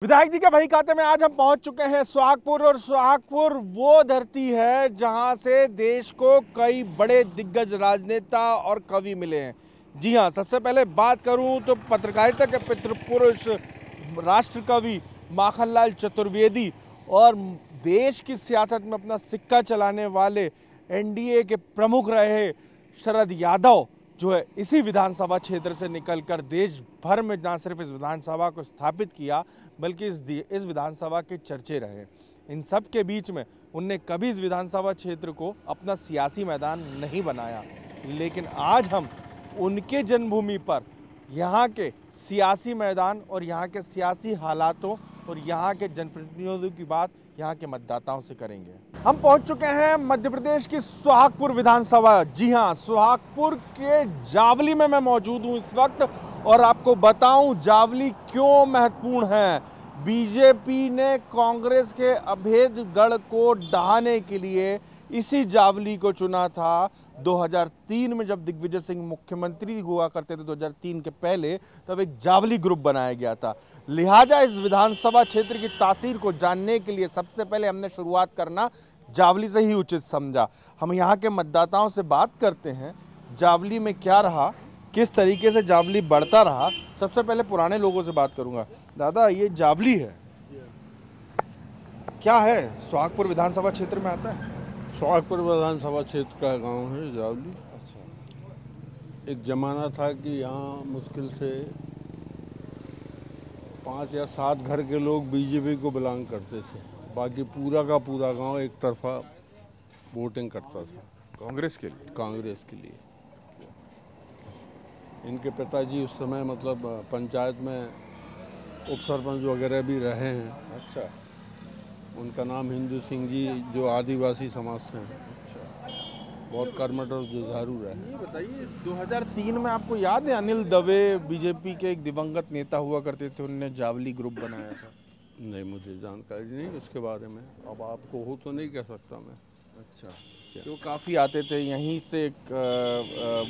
विधायक जी के वही खाते में आज हम पहुंच चुके हैं सुहागपुर। और सुहागपुर वो धरती है जहां से देश को कई बड़े दिग्गज राजनेता और कवि मिले हैं। जी हां, सबसे पहले बात करूं तो पत्रकारिता के पितृ पुरुष राष्ट्र कवि माखनलाल चतुर्वेदी और देश की सियासत में अपना सिक्का चलाने वाले एनडीए के प्रमुख रहे शरद यादव जो है इसी विधानसभा क्षेत्र से निकलकर देश भर में न सिर्फ इस विधानसभा को स्थापित किया बल्कि इस विधानसभा के चर्चे रहे। इन सब के बीच में उनने कभी इस विधानसभा क्षेत्र को अपना सियासी मैदान नहीं बनाया, लेकिन आज हम उनके जन्मभूमि पर यहाँ के सियासी मैदान और यहाँ के सियासी हालातों और यहाँ के जनप्रतिनिधियों की बात यहाँ के मतदाताओं से करेंगे। हम पहुंच चुके हैं मध्य प्रदेश की सुहागपुर विधानसभा। जी हां, सुहागपुर के जावली में मैं मौजूद हूं इस वक्त और आपको बताऊं जावली क्यों महत्वपूर्ण है। बीजेपी ने कांग्रेस के अभेद गढ़ को ढहाने के लिए इसी जावली को चुना था। 2003 में जब दिग्विजय सिंह मुख्यमंत्री हुआ करते थे, 2003 के पहले, तब एक जावली ग्रुप बनाया गया था। लिहाजा इस विधानसभा क्षेत्र की तासीर को जानने के लिए सबसे पहले हमने शुरुआत करना जावली से ही उचित समझा। हम यहाँ के मतदाताओं से बात करते हैं, जावली में क्या रहा, किस तरीके से जावली बढ़ता रहा। सबसे पहले पुराने लोगों से बात करूंगा। दादा, ये जावली है, क्या है? सुहागपुर विधानसभा क्षेत्र में आता है। सुहागपुर विधानसभा क्षेत्र का गांव है जावली। अच्छा। एक ज़माना था कि यहाँ मुश्किल से 5 या 7 घर के लोग बीजेपी को बिलोंग करते थे, बाकी पूरा का पूरा गांव एक तरफा वोटिंग करता था कांग्रेस के लिए। कांग्रेस के लिए। इनके पिताजी उस समय मतलब पंचायत में उप सरपंच वगैरह भी रहे हैं। अच्छा। उनका नाम हिंदू सिंह जी, जो आदिवासी समाज से हैं। अच्छा। बहुत कर्मठ और जुझारू रहे। ये बताइए, 2003 में आपको याद है अनिल दवे बीजेपी के एक दिवंगत नेता हुआ करते थे, उन्होंने जावली ग्रुप बनाया था? नहीं, मुझे जानकारी नहीं उसके बारे में। अब आपको हो तो नहीं कह सकता मैं। अच्छा। तो काफ़ी आते थे यहीं से। एक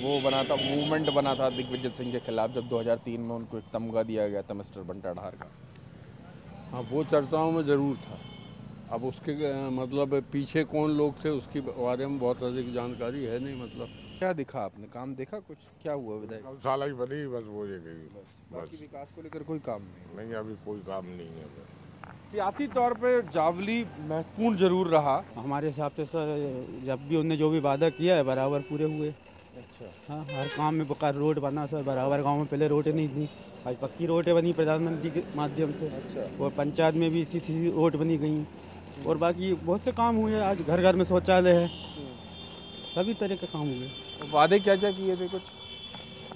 वो बना था, मूवमेंट बना था दिग्विजय सिंह के खिलाफ, जब 2003 में उनको एक तमगा दिया गया था मिस्टर बंटा ढार का। हाँ, वो चर्चाओं में ज़रूर था। अब उसके मतलब पीछे कौन लोग थे उसके बारे में बहुत अधिक जानकारी है नहीं। मतलब क्या दिखा आपने, काम देखा कुछ? क्या हुआ विधायक? गौशाला ही बनी, बस वो ये गई। बाकी विकास को लेकर कोई काम नहीं? नहीं, अभी कोई काम नहीं है। सियासी तौर पे जावली महत्वपूर्ण जरूर रहा हमारे हिसाब से सर। जब भी उनने जो भी वादा किया है बराबर पूरे हुए। अच्छा। हाँ, हर काम में बकार रोड बना सर बराबर। गांव में पहले रोड नहीं थी, आज पक्की रोडें बनी प्रधानमंत्री के माध्यम से। अच्छा। और पंचायत में भी इसी रोड बनी गई और बाकी बहुत से काम हुए। आज घर घर में शौचालय है, सभी तरह के काम हुए। वादे क्या क्या किए थे? कुछ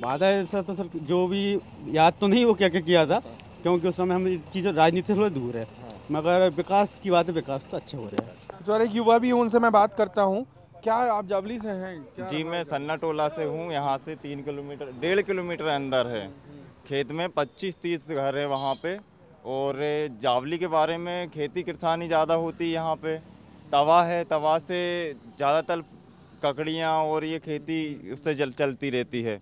वादा ऐसा तो सर जो भी याद तो नहीं वो क्या क्या किया था, क्योंकि उस समय हम चीज़ें राजनीति से थोड़ा दूर है। मगर विकास की बात है, विकास तो अच्छा हो रहा है। जो एक युवा भी उनसे मैं बात करता हूँ। क्या आप जावली से हैं? जी, मैं सन्ना टोला से हूँ। यहाँ से 3 किलोमीटर 1.5 किलोमीटर अंदर है। खेत में 25-30 घर है वहाँ पे। और जावली के बारे में खेती किसानी ज़्यादा होती है यहाँ पे। तवा है, तवा से ज़्यादातर ककड़ियाँ और ये खेती उससे चलती रहती है।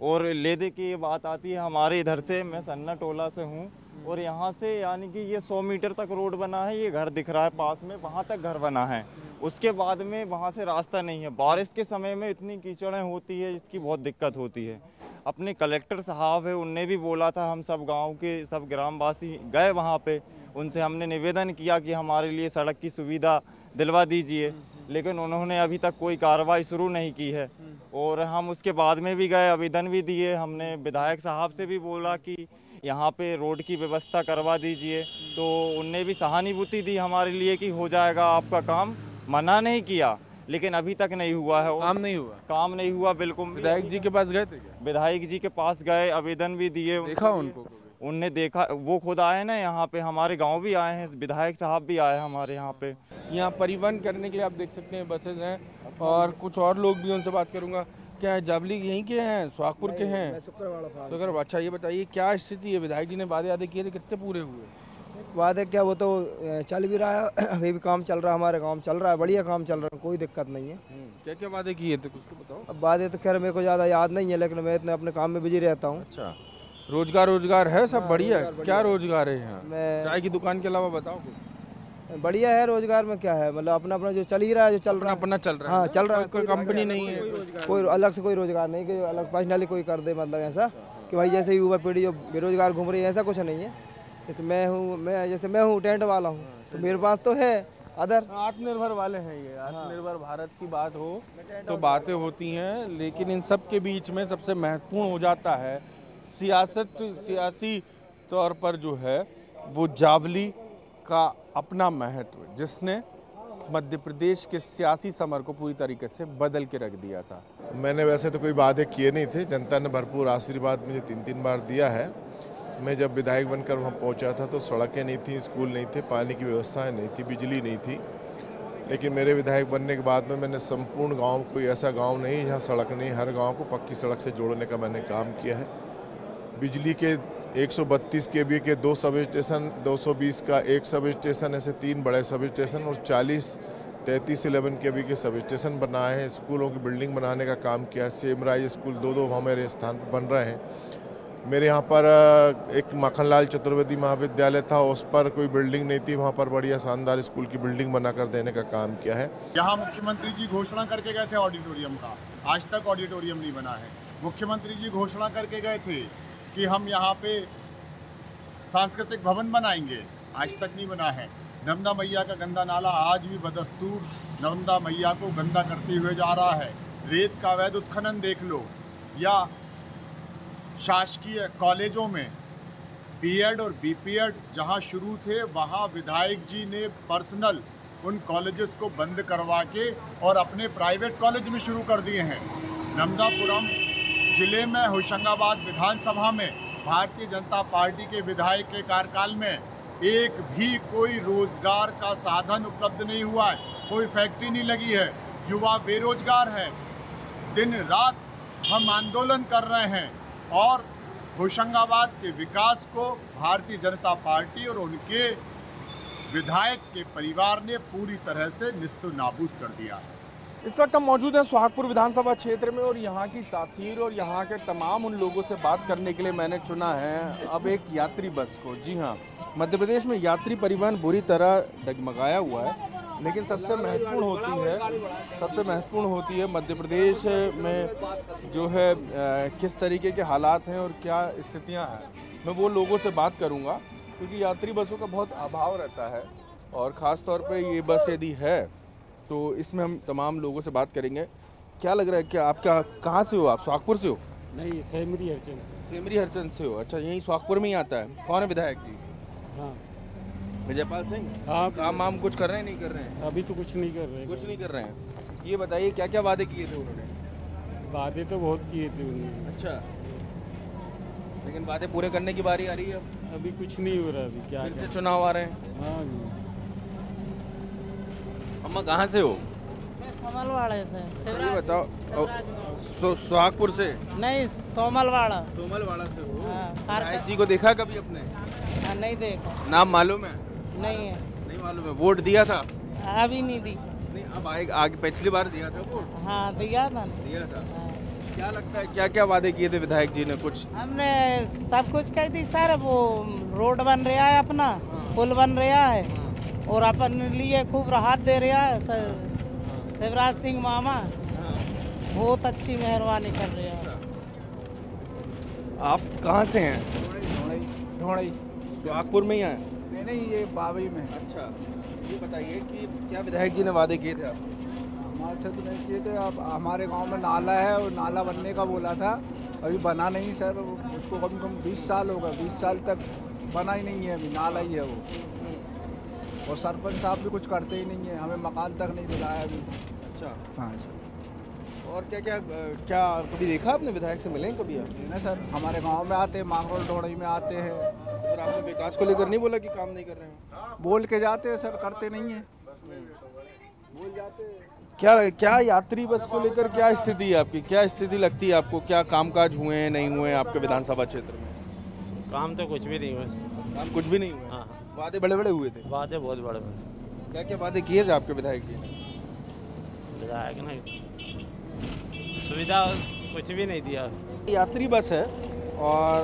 और लेदे की ये बात आती है हमारे इधर से। मैं सन्ना टोला से हूँ और यहाँ से यानी कि ये 100 मीटर तक रोड बना है। ये घर दिख रहा है पास में, वहाँ तक घर बना है। उसके बाद में वहाँ से रास्ता नहीं है। बारिश के समय में इतनी कीचड़ें होती है, इसकी बहुत दिक्कत होती है। अपने कलेक्टर साहब है, उनने भी बोला था, हम सब गांव के सब ग्रामवासी गए वहाँ पे, उनसे हमने निवेदन किया कि हमारे लिए सड़क की सुविधा दिलवा दीजिए, लेकिन उन्होंने अभी तक कोई कार्रवाई शुरू नहीं की है। और हम उसके बाद में भी गए, आवेदन भी दिए। हमने विधायक साहब से भी बोला कि यहाँ पे रोड की व्यवस्था करवा दीजिए, तो उनने भी सहानुभूति दी हमारे लिए कि हो जाएगा आपका काम। मना नहीं किया, लेकिन अभी तक नहीं हुआ है। काम नहीं हुआ? काम नहीं हुआ बिल्कुल। विधायक जी के पास गए थे क्या? विधायक जी के पास गए, आवेदन भी दिए। देखा उनको? उनने देखा, वो खुद आए ना यहाँ पे, हमारे गांव भी आए हैं, विधायक साहब भी आए हमारे यहाँ पे। यहाँ परिवहन करने के लिए आप देख सकते हैं बसेज हैं और कुछ और लोग भी, उनसे बात करूँगा। क्या है, जावली यहीं के हैं, सुहागपुर के हैं? शुक्र। अच्छा, ये बताइए क्या स्थिति है? विधायक जी ने वादे किए थे, कितने पूरे हुए? वादे क्या, वो तो चल भी रहा है। अभी भी काम चल रहा है, हमारे गांव चल रहा है, बढ़िया काम चल रहा है, कोई दिक्कत नहीं है। क्या क्या वादे किए थे, कुछ तो बताओ। अब वादे तो खैर मेरे को ज़्यादा याद नहीं है, लेकिन मैं इतने अपने काम में बिजी रहता हूँ। अच्छा। रोजगार है सब बढ़िया है? क्या रोजगार है यहाँ? मैं चाय की दुकान के अलावा बताओ कुछ। बढ़िया है रोजगार में, क्या है मतलब अपना अपना जो चल ही रहा है, जो चल रहा है अपना चल रहा है। हाँ चल रहा है, कोई कंपनी नहीं है, कोई अलग से कोई रोजगार नहीं कि अलग पर्सनली कोई कर दे, मतलब ऐसा कि भाई जैसे युवा पीढ़ी जो बेरोजगार घूम रही है ऐसा कुछ नहीं है। जैसे मैं हूँ टेंट वाला हूँ, तो मेरे पास तो है अदर। आत्मनिर्भर वाले हैं ये। आत्मनिर्भर भारत की बात हो तो बातें होती हैं, लेकिन इन सब के बीच में सबसे महत्वपूर्ण हो जाता है सियासी तौर पर जो है वो जावली का अपना महत्व, जिसने मध्य प्रदेश के सियासी समर को पूरी तरीके से बदल के रख दिया था। मैंने वैसे तो कोई वादे किए नहीं थे, जनता ने भरपूर आशीर्वाद मुझे 3-3 बार दिया है। मैं जब विधायक बनकर वहाँ पहुँचा था तो सड़कें नहीं थी, स्कूल नहीं थे, पानी की व्यवस्थाएं नहीं थी, बिजली नहीं थी। लेकिन मेरे विधायक बनने के बाद में मैंने संपूर्ण गांव, कोई ऐसा गांव नहीं जहाँ सड़क नहीं, हर गांव को पक्की सड़क से जोड़ने का मैंने काम किया है। बिजली के 132 केवी के 2 सब स्टेशन, 220 का 1 सब स्टेशन, ऐसे 3 बड़े सब स्टेशन और 33 केवी के सब स्टेशन बनाए हैं। स्कूलों की बिल्डिंग बनाने का काम किया है। सेमराई स्कूल 2 हमारे स्थान पर बन रहे हैं। मेरे यहाँ पर एक माखनलाल चतुर्वेदी महाविद्यालय था, उस पर कोई बिल्डिंग नहीं थी, वहाँ पर बढ़िया शानदार स्कूल की बिल्डिंग बनाकर देने का काम किया है। यहाँ मुख्यमंत्री जी घोषणा करके गए थे ऑडिटोरियम का, आज तक ऑडिटोरियम नहीं बना है। मुख्यमंत्री जी घोषणा करके गए थे कि हम यहाँ पे सांस्कृतिक भवन बनाएंगे, आज तक नहीं बना है। नर्मदा मैया का गंदा नाला आज भी बदस्तूर नर्मदा मैया को गंदा करते हुए जा रहा है। रेत का अवैध उत्खनन देख लो, या शासकीय कॉलेजों में बीएड और बीपीएड जहां शुरू थे वहां विधायक जी ने पर्सनल उन कॉलेजेस को बंद करवा के और अपने प्राइवेट कॉलेज में शुरू कर दिए हैं। नर्मदापुरम जिले में होशंगाबाद विधानसभा में भारतीय जनता पार्टी के विधायक के कार्यकाल में एक भी कोई रोजगार का साधन उपलब्ध नहीं हुआ है, कोई फैक्ट्री नहीं लगी है, युवा बेरोजगार है। दिन रात हम आंदोलन कर रहे हैं और होशंगाबाद के विकास को भारतीय जनता पार्टी और उनके विधायक के परिवार ने पूरी तरह से निस्तो नाबूद कर दिया है। इस वक्त हम मौजूद हैं सोहागपुर विधानसभा क्षेत्र में और यहाँ की तासीर और यहाँ के तमाम उन लोगों से बात करने के लिए मैंने चुना है अब एक यात्री बस को। जी हाँ, मध्य प्रदेश में यात्री परिवहन बुरी तरह डगमगाया हुआ है, लेकिन सबसे महत्वपूर्ण होती है मध्य प्रदेश में जो है किस तरीके के हालात हैं और क्या स्थितियां हैं। मैं वो लोगों से बात करूंगा क्योंकि यात्री बसों का बहुत अभाव रहता है और ख़ास तौर पे ये बस यदि है तो इसमें हम तमाम लोगों से बात करेंगे। क्या लग रहा है, क्या आपका कहाँ से हो आप? सोहागपुर से हो? नहीं, सेमरी हरचंद से हो। अच्छा, यहीं सोहागपुर में ही आता है। कौन है विधायक जी? हाँ, विजयपाल सिंह। हाँ, काम वाम कुछ कर रहे हैं, नहीं कर रहे हैं? अभी तो कुछ नहीं कर रहे हैं। ये बताइए क्या क्या वादे किए थे उन्होंने? वादे तो बहुत किए थे उन्होंने। अच्छा, लेकिन वादे पूरे करने की बारी आ रही है। अभी कुछ नहीं हो रहा। अभी क्या फिर से चुनाव आ रहे हैं। हाँ, अम्मा कहाँ से हो? सोमलवाड़ा से। ये बताओ, सोहागपुर से? नहीं, सोमलवाड़ा से हो। विधायक जी को देखा कभी अपने? नहीं देखा। नाम मालूम है? नहीं है। नहीं मालूम है। वोट दिया था? अभी नहीं दी। नहीं, अब आगे पिछली बार दिया था वोट? हाँ, दिया था। क्या लगता है क्या क्या वादे किए थे विधायक जी ने? कुछ हमने सब कुछ कही थी सर। वो रोड बन रहा है, अपना पुल बन रहा है और अपन लिए खूब राहत दे रहा है सर शिवराज सिंह मामा। बहुत अच्छी मेहरबानी कर रहे हैं। आप कहाँ से हैं? ढोड़ई। सोहागपुर में ही आए? नहीं, ये बाबई में। अच्छा, ये बताइए कि क्या विधायक जी ने वादे किए थे आप? हमारे से तो नहीं किए थे। अब हमारे गांव में नाला है और नाला बनने का बोला था, अभी बना नहीं सर। उसको कम से कम 20 साल होगा, 20 साल तक बना ही नहीं है, अभी नाला ही है वो। और सरपंच साहब भी कुछ करते ही नहीं है, हमें मकान तक नहीं दिलाया अभी। अच्छा, हाँ सर। और क्या क्या क्या कभी देखा आपने? विधायक से मिले कभी आप? ना सर, हमारे गांव में आते हैं, मांगरोल ढोड़ई में आते हैं। फिर आपने विकास को लेकर नहीं बोला कि काम नहीं कर रहे हैं? बोल के जाते हैं सर, करते नहीं है। बोल जाते हैं। क्या यात्री बस को लेकर क्या स्थिति है आपकी? क्या स्थिति लगती है आपको? क्या कामकाज हुए हैं, नहीं हुए आपके विधानसभा क्षेत्र में? काम तो कुछ भी नहीं हुआ। काम कुछ भी नहीं हुआ? हाँ, वादे बड़े बड़े हुए थे? वादे बहुत बड़े बड़े। क्या क्या वादे किए थे आपके विधायक जी? विधायक ने सुविधा कुछ भी नहीं दिया। यात्री बस है और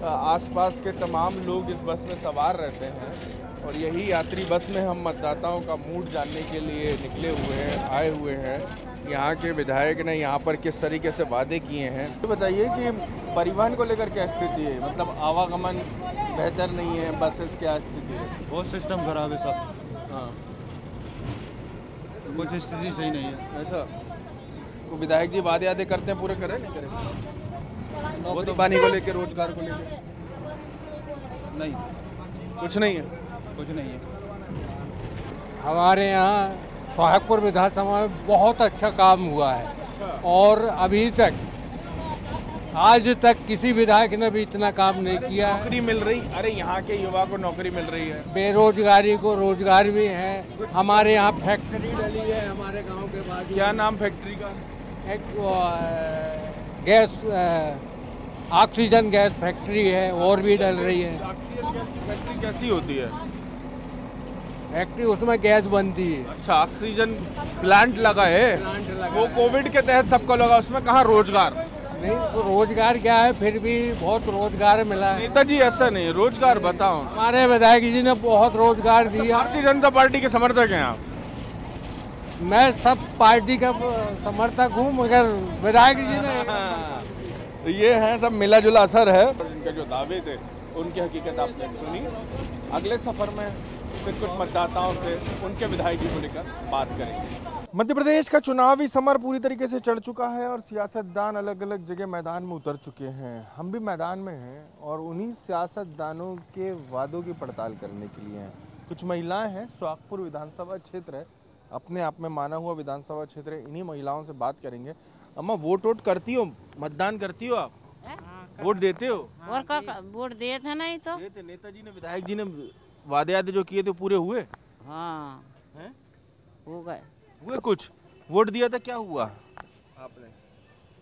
आसपास के तमाम लोग इस बस में सवार रहते हैं और यही यात्री बस में हम मतदाताओं का मूड जानने के लिए निकले हुए हैं, आए हुए हैं। यहाँ के विधायक ने यहाँ पर किस तरीके से वादे किए हैं। तो बताइए कि परिवहन को लेकर क्या स्थिति है, मतलब आवागमन बेहतर नहीं है, बसेस क्या स्थिति है? बहुत सिस्टम खराब है सब। हाँ, कुछ स्थिति सही नहीं है। ऐसा तो विधायक जी वादे करते हैं, पूरे करें नहीं करें? नौकरी पानी को लेकर, रोजगार को लेकर नहीं, कुछ नहीं है। कुछ नहीं है। हमारे यहाँ सोहागपुर विधानसभा में बहुत अच्छा काम हुआ है और अभी तक आज तक किसी विधायक ने भी इतना काम नहीं किया है। नौकरी मिल रही, अरे यहाँ के युवा को नौकरी मिल रही है, बेरोजगारी को रोजगार भी है। हमारे यहाँ फैक्ट्री डली है हमारे गांव के बाजू। क्या नाम फैक्ट्री का? एक गैस ऑक्सीजन गैस फैक्ट्री है और भी डल रही है। ऑक्सीजन गैस की फैक्ट्री कैसी होती है? फैक्ट्री उसमें गैस बनती है। अच्छा, ऑक्सीजन प्लांट लगा है, वो कोविड के तहत सबको लगा, उसमें कहाँ रोजगार? नहीं तो रोजगार क्या है, फिर भी बहुत रोजगार मिला है। नेताजी ऐसा नहीं, रोजगार बताओ। हमारे विधायक जी ने बहुत रोजगार दिया। भारतीय जनता पार्टी के समर्थक हैं आप? मैं सब पार्टी का समर्थक हूँ, मगर विधायक जी ने तो ये है सब मिला जुला असर है। इनके जो दावे थे उनकी हकीकत आपने सुनी। अगले सफर में फिर कुछ मतदाताओं से उनके विधायक जी को लेकर बात करेंगे। मध्य प्रदेश का चुनावी समर पूरी तरीके से चढ़ चुका है और सियासतदान अलग अलग जगह मैदान में उतर चुके हैं। हम भी मैदान में हैं और उन्हीं सियासतदानों के वादों की पड़ताल करने के लिए हैं। कुछ महिलाएं हैं, सोहागपुर विधानसभा क्षेत्र है, अपने आप में माना हुआ विधानसभा क्षेत्र है। इन्हीं महिलाओं से बात करेंगे। अम्मा, वोट करती हो, मतदान करती हो आप? वोट देते हो? और का वोट दिए थे नहीं तो नेताजी ने, विधायक जी ने वादे जो किए थे पूरे हुए? हाँ हैं? हो गए। हुए कुछ? वोट दिया था, क्या हुआ आपने?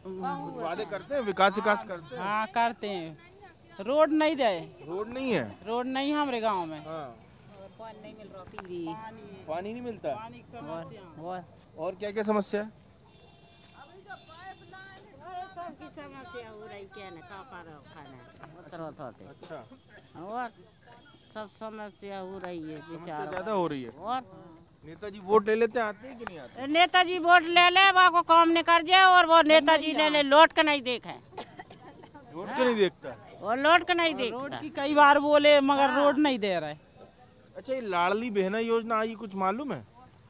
कुछ वादे करते हैं, विकास करते हैं? हाँ करते हैं। रोड नहीं दे, रोड नहीं है, रोड नहीं है हमारे गांव में। हाँ। पानी नहीं मिल रहा, पानी नहीं मिलता। और क्या क्या समस्या है? सबकी समस्या हो रही, क्या ना खाना। अच्छा, और सब समस्या हो रही है, बेचारा ज्यादा हो रही है। और नेताजी वोट ले लेते हैं, आते हैं कि नहीं आते? नेताजी वोट ले ले, वो काम नहीं कर जाए और वो नेताजी ने लौट के नहीं देखा। रोड के नहीं देखता, और लौट के नहीं देखता। रोड की कई बार बोले मगर रोड नहीं दे रहे। अच्छा, ये लाडली बहना योजना आई, कुछ मालूम है?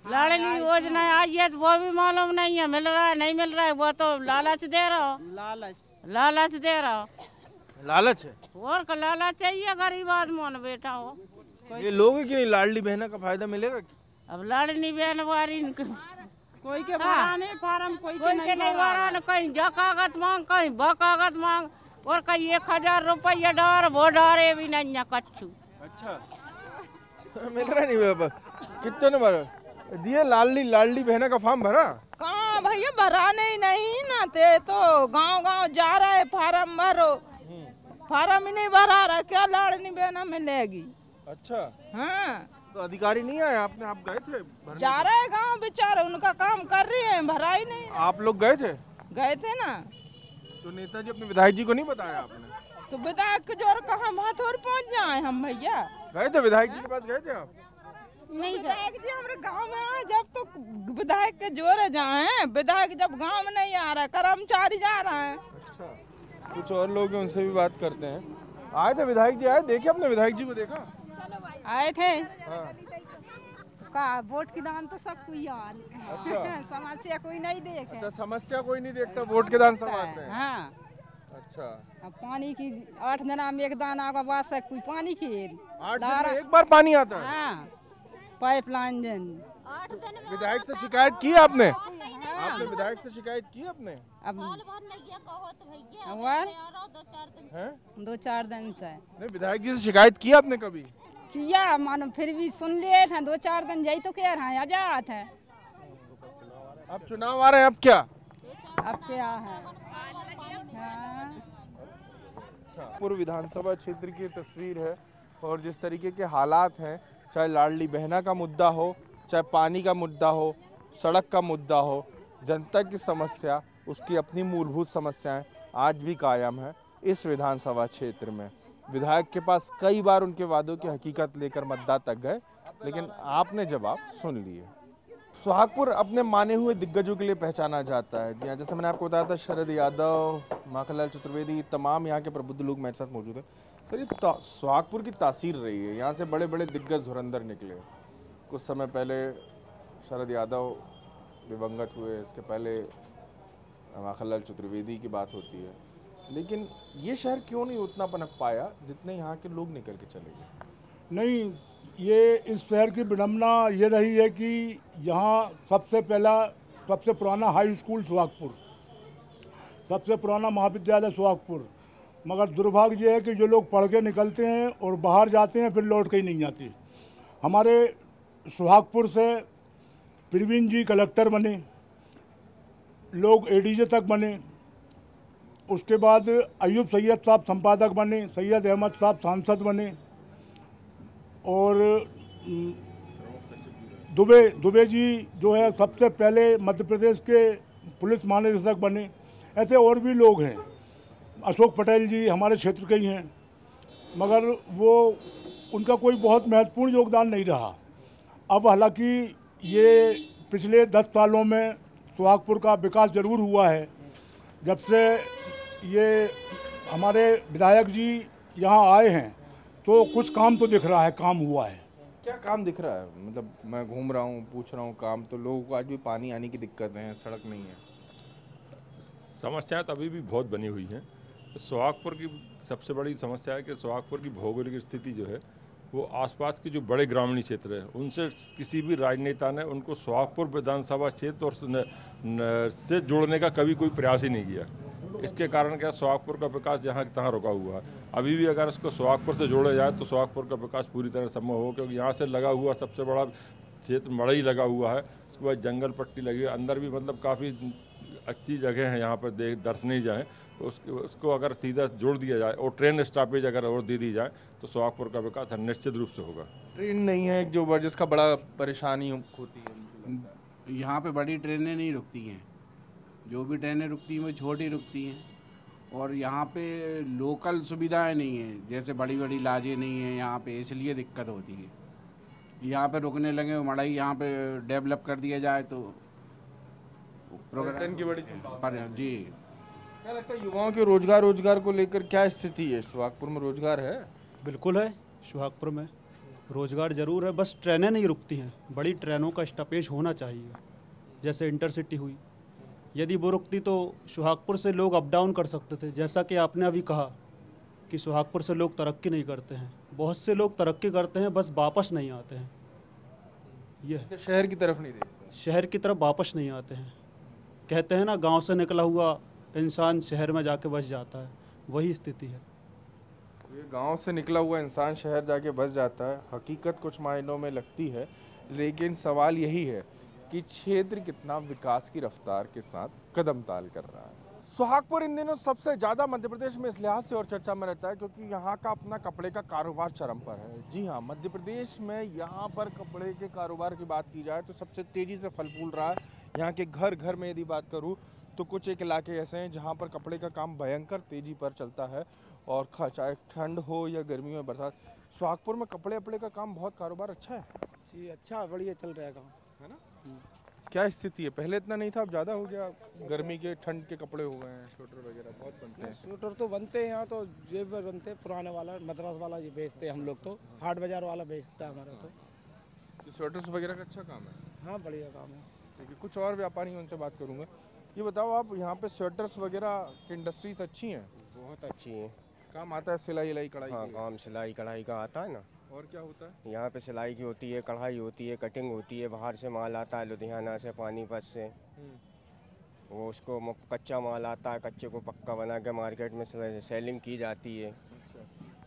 लाडली योजना आई है तो वो भी मालूम नहीं है, मिल रहा है नहीं मिल रहा है, वो तो लालच दे रहा हो। लालच दे रहा हो। लालच है? और का लालच चाहिए, गरीब आदमी बेटा हो। ये लोग कि नहीं लाडली बहना का फायदा मिलेगा? अब लाडली बहन वाली कोई के भरा नहीं फार्म, कोई के नहीं भरा, कहीं जा कागज मांग, कहीं ब कागज मांग, और कहीं 1000 रुपया डार, वो डारे भी नहीं है कच्छु। अच्छा, मिल रहा नहीं बाबा? कितने ने भरा दिए? लाडली बहना का फॉर्म भरा? कहाँ भैया, भराने ही नहीं ना थे तो गांव गांव जा रहा है, फार्म भरो। फार्म ही नहीं भरा रहा, क्या लाडली बहना मिलेगी? अच्छा, हाँ। तो अधिकारी नहीं आए, आप गए थे? जा रहे गांव बेचारे, उनका काम कर रही है, भरा ही नहीं। आप लोग गए थे? गए थे ना। तो नेताजी अपने विधायक जी को नहीं बताया आपने? तो विधायक के जोर कहाँ माथोर पहुँच जाए हम भैया? गए थे विधायक जी के पास, गए थे आप? नहीं, विधायक जी हमारे गांव में आए जब तो विधायक के जोरे जाए। विधायक जब गांव में नहीं आ रहा, कर्मचारी जा रहा है। अच्छा, कुछ और लोग हैं, उनसे भी बात करते हैं। आए थे विधायक जी, आए? देखे अपने विधायक जी को? देखा? आए थे। हाँ। का वोट की दान तो सब कोई यार। अच्छा। समस्या कोई नहीं देखे। अच्छा, समस्या कोई नहीं देखता, वोट के दान सब आते हैं। हाँ। अच्छा, अब पानी की 8 दिन में एक दाना का बात है, कोई पानी की 8 दिन में एक बार पानी आता है? हाँ, पाइपलाइन जन। विधायक से शिकायत की आपने? आपने विधायक से शिकायत की आपने? अब 2-4 दिन से नहीं, विधायक जी से शिकायत की आपने कभी? किया, मानो फिर भी सुन लिए थे। 2-4 दिन जाई तो कह रहा है, आजाद है। अब चुनाव आ रहे हैं, अब क्या? अब क्या है? पूर्व विधानसभा क्षेत्र की तस्वीर है और जिस तरीके के हालात हैं, चाहे लाडली बहना का मुद्दा हो, चाहे पानी का मुद्दा हो, सड़क का मुद्दा हो, जनता की समस्या, उसकी अपनी मूलभूत समस्याएं आज भी कायम है इस विधानसभा क्षेत्र में। विधायक के पास कई बार उनके वादों की हकीकत लेकर मतदाता तक गए, लेकिन आपने जवाब सुन लिए। सुहागपुर अपने माने हुए दिग्गजों के लिए पहचाना जाता है। जी हाँ, जैसे मैंने आपको बताया था, शरद यादव, माखनलाल चतुर्वेदी, तमाम यहाँ के प्रबुद्ध लोग मेरे साथ मौजूद हैं। सर, ये सुहागपुर की तासीर रही है, यहाँ से बड़े बड़े दिग्गज धुरंधर निकले। कुछ समय पहले शरद यादव दिवंगत हुए, इसके पहले माखनलाल चतुर्वेदी की बात होती है, लेकिन ये शहर क्यों नहीं उतना पनप पाया जितने यहाँ के लोग निकल के चले गए? नहीं, ये इस शहर की विडम्बना ये रही है कि यहाँ सबसे पुराना हाई स्कूल सुहागपुर, सबसे पुराना महाविद्यालय सुहागपुर, मगर दुर्भाग्य ये है कि जो लोग पढ़ के निकलते हैं और बाहर जाते हैं फिर लौट के ही नहीं आते। हमारे सुहागपुर से प्रवीण जी कलेक्टर बने, लोग एडीजे तक बने, उसके बाद अयूब सैयद साहब संपादक बने, सैयद अहमद साहब सांसद बने, और दुबे जी जो है सबसे पहले मध्य प्रदेश के पुलिस महानिदेशक बने। ऐसे और भी लोग हैं, अशोक पटेल जी हमारे क्षेत्र के ही हैं, मगर वो उनका कोई बहुत महत्वपूर्ण योगदान नहीं रहा। अब हालांकि ये पिछले 10 सालों में सुहागपुर का विकास जरूर हुआ है। जब से ये हमारे विधायक जी यहाँ आए हैं तो कुछ काम तो दिख रहा है, काम हुआ है। क्या काम दिख रहा है? मतलब मैं घूम रहा हूँ, पूछ रहा हूँ, काम तो लोगों को आज भी पानी आने की दिक्कतें हैं, सड़क नहीं है। समस्याएं तो अभी भी बहुत बनी हुई हैं। सुहागपुर की सबसे बड़ी समस्या है कि सुहागपुर की भौगोलिक स्थिति जो है वो आसपास के जो बड़े ग्रामीण क्षेत्र हैं उनसे किसी भी राजनेता ने उनको सुहागपुर विधानसभा क्षेत्र और से जोड़ने का कभी कोई प्रयास ही नहीं किया। इसके कारण क्या सुहागपुर का विकास जहाँ तहाँ रुका हुआ है। अभी भी अगर इसको सुहागपुर से जोड़ा जाए तो सुहागपुर का विकास पूरी तरह संभव हो, क्योंकि यहाँ से लगा हुआ सबसे बड़ा क्षेत्र मड़ई लगा हुआ है, उसके बाद जंगल पट्टी लगी है, अंदर भी मतलब काफ़ी अच्छी जगह है यहाँ पर दर्शनीय जाए, तो उसको अगर सीधा जोड़ दिया जाए और ट्रेन स्टॉपेज अगर और दे दी जाए तो सुहागपुर का विकास निश्चित रूप से होगा। ट्रेन नहीं है जो जिसका बड़ा परेशानी होती है। यहाँ पे बड़ी ट्रेनें नहीं रुकती हैं, जो भी ट्रेनें रुकती हैं वो छोटी रुकती हैं, और यहाँ पे लोकल सुविधाएं नहीं हैं, जैसे बड़ी बड़ी लाजें नहीं हैं यहाँ पे, इसलिए दिक्कत होती है। यहाँ पे रुकने लगे मड़ई यहाँ पे डेवलप कर दिया जाए तो प्रोग्राम की बड़ी जी। क्या लगता है युवाओं के रोजगार को लेकर क्या स्थिति है? सुहागपुर में रोजगार है? बिल्कुल है, सुहागपुर में रोजगार जरूर है, बस ट्रेनें नहीं रुकती हैं। बड़ी ट्रेनों का स्टॉपेज होना चाहिए, जैसे इंटरसिटी हुई, यदि वो रुकती तो सुहागपुर से लोग अप डाउन कर सकते थे। जैसा कि आपने अभी कहा कि सुहागपुर से लोग तरक्की नहीं करते हैं, बहुत से लोग तरक्की करते हैं बस वापस नहीं आते हैं। ये शहर की तरफ नहीं देखते, शहर की तरफ वापस नहीं आते हैं। कहते हैं ना, गांव से निकला हुआ इंसान शहर में जाके बस जाता है, वही स्थिति है। ये गांव से निकला हुआ इंसान शहर जाके बस जाता है, हकीकत कुछ मायनों में लगती है, लेकिन सवाल यही है कि क्षेत्र कितना विकास की रफ्तार के साथ कदम ताल कर रहा है। सुहागपुर इन दिनों सबसे ज़्यादा मध्य प्रदेश में इस लिहाज से और चर्चा में रहता है क्योंकि यहाँ का अपना कपड़े का कारोबार चरम पर है। जी हाँ, मध्य प्रदेश में यहाँ पर कपड़े के कारोबार की बात की जाए तो सबसे तेज़ी से फल फूल रहा है। यहाँ के घर घर में यदि बात करूँ तो कुछ एक इलाके ऐसे हैं जहाँ पर कपड़े का काम भयंकर तेज़ी पर चलता है, और चाहे ठंड हो या गर्मी में बरसात, सुहागपुर में कपड़े का काम बहुत कारोबार अच्छा है। जी अच्छा, बढ़िया चल रहा है काम, है ना? क्या स्थिति है? पहले इतना नहीं था, अब ज़्यादा हो गया। गर्मी के ठंड के कपड़े हो गए हैं, स्वेटर वगैरह बहुत बनते हैं। स्वेटर तो बनते हैं यहाँ, तो जेब में बनते हैं, पुराने वाला मद्रास वाला ये बेचते हैं हम लोग, तो हाट बाजार वाला बेचता है हमारा। तो स्वेटर्स वगैरह का अच्छा काम है? हाँ, बढ़िया काम है। ठीक है, कुछ और व्यापारी उनसे बात करूँगा। ये बताओ आप, यहाँ पे स्वेटर्स वगैरह की इंडस्ट्रीज अच्छी हैं? बहुत अच्छी हैं। काम आता है सिलाई कढ़ाई? हाँ, काम सिलाई कढ़ाई का आता है ना। और क्या होता है? यहाँ पे सिलाई की होती है, कढ़ाई होती है, कटिंग होती है, बाहर से माल आता है लुधियाना से, पानीपत से, वो उसको कच्चा माल आता है, कच्चे को पक्का बना के मार्केट में सेलिंग की जाती है।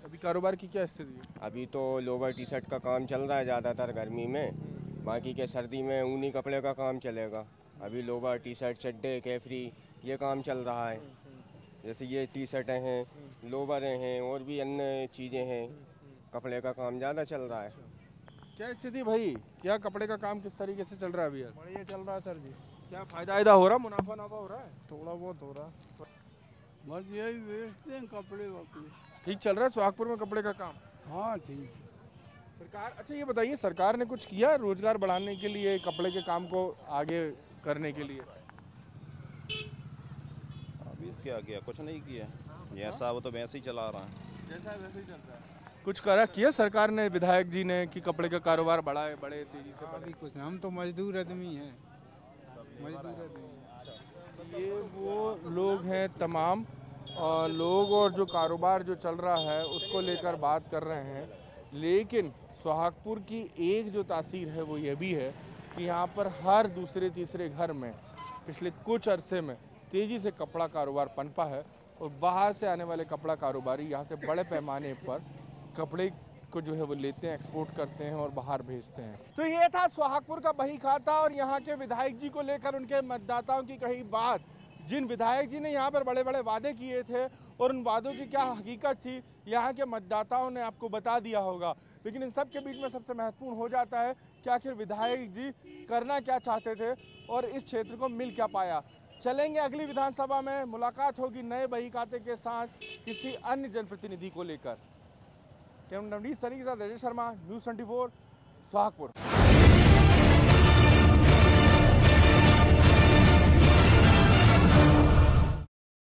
अभी कारोबार की क्या स्थिति है? अभी तो लोवर टी शर्ट का काम चल रहा है ज़्यादातर गर्मी में, बाकी के सर्दी में ऊनी कपड़े का काम चलेगा। अभी लोवर टी शर्ट, चड्डे, कैफरी ये काम चल रहा है। जैसे ये टी शर्टें हैं, लोवरें हैं, और भी अन्य चीज़ें हैं, कपड़े का काम ज़्यादा चल रहा है। क्या स्थिति भाई, क्या कपड़े का काम किस तरीके से चल रहा है अभी? बढ़िया चल रहा है सर जी। क्या फ़ायदा हो रहा, मुनाफा हो रहा है? थोड़ा बहुत हो रहा है। बस यही बेचते हैं कपड़े वपड़े। ठीक चल रहा है सुहागपुर में कपड़े का काम? हाँ ठीक। सरकार, अच्छा ये बताइए, सरकार ने कुछ किया रोजगार बढ़ाने के लिए, कपड़े के काम को आगे करने के लिए? अभी क्या किया? कुछ नहीं किया। जैसा वो तो वैसे ही चला रहा है। जैसा वैसे ही चल रहा है। कुछ किया सरकार ने, विधायक जी ने, कि कपड़े का कारोबार बढ़ाए, बड़े तेजी से बढ़े? अभी कुछ, हम तो मजदूर आदमी हैं, मजदूर आदमी। ये वो लोग हैं तमाम लोग, और जो कारोबार जो चल रहा है उसको लेकर बात कर रहे हैं। लेकिन सुहागपुर की एक जो तासीर है वो ये भी है कि यहाँ पर हर दूसरे तीसरे घर में पिछले कुछ अरसे में तेज़ी से कपड़ा कारोबार पनपा है, और बाहर से आने वाले कपड़ा कारोबारी यहाँ से बड़े पैमाने पर कपड़े को जो है वो लेते हैं, एक्सपोर्ट करते हैं और बाहर भेजते हैं। तो ये था सुहागपुर का बही खाता और यहाँ के विधायक जी को लेकर उनके मतदाताओं की कही बात। जिन विधायक जी ने यहाँ पर बड़े बड़े वादे किए थे और उन वादों की क्या हकीकत थी, यहाँ के मतदाताओं ने आपको बता दिया होगा। लेकिन इन सब के बीच में सबसे महत्वपूर्ण हो जाता है कि आखिर विधायक जी करना क्या चाहते थे और इस क्षेत्र को मिल क्या पाया। चलेंगे अगली विधानसभा में, मुलाकात होगी नए बही खाते के साथ किसी अन्य जनप्रतिनिधि को लेकर। नवनीत सनी के साथ राजेश शर्मा, न्यूज़ 24, सुहागपुर।